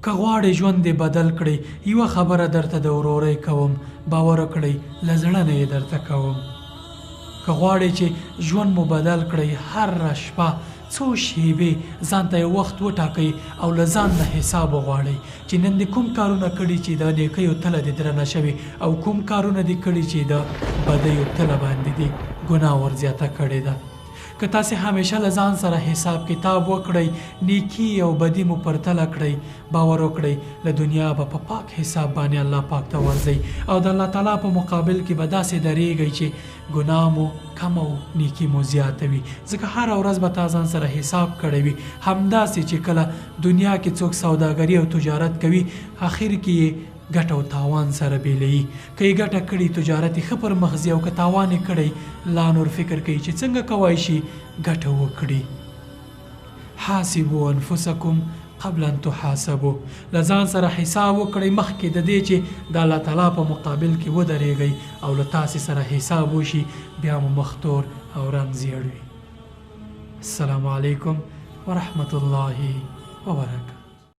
که غواړئ ژوند دې بدل کړئ یوه خبره درته د ورورۍ کوم باور وکړئ له زړه نه یې درته کوم که غواړئ چې ژوند مو بدل کړئ هره شپه څو شیبې ځان ته یو وخت وټاکئ او له ځان نه حساب وغواړئ چې نن دې کوم کارونه کړي چې د نیکیو تله دې درنه شوې او کوم کارونه دې کړي چې د بدیو تله باندې دې ګناه ورزیاته کړې ده که تاسې همیشه له ځان سره حساب کتاب وکړئ نیکي او بدي مو پرتله کړئ باور وکړئ له دنیا به په پاک حساب باندې الله پاک ته ورځئ او د الله تعالی په مقابل کې به داسې درېږئ چې ګناه مو کم او نیکي مو زیاته وي ځکه هره ورځ به تا ځان سره حساب کړی وي همداسې چې کله دنیا کې څوک سوداګري او تجارت کوي اخر کې یې ګټه او تاوان سره بیلوي که یې ګټه کړي تجارت یې ښه پر مخ ځي او که تاوان یې کړی لا نور فکر کوي چې څنګه کولی شي ګټه وکړي حاسبوا انفسکم قبل ان تحاسبوا له ځان سره حساب وکړئ مخکې د دې چې د الله تعالی په مقابل کې ودرېږئ او له تاسې سره حساب وشي بیا مو مخ تور او رنګ زیړ وي السلام علیکم ورحمة الله وبرکاته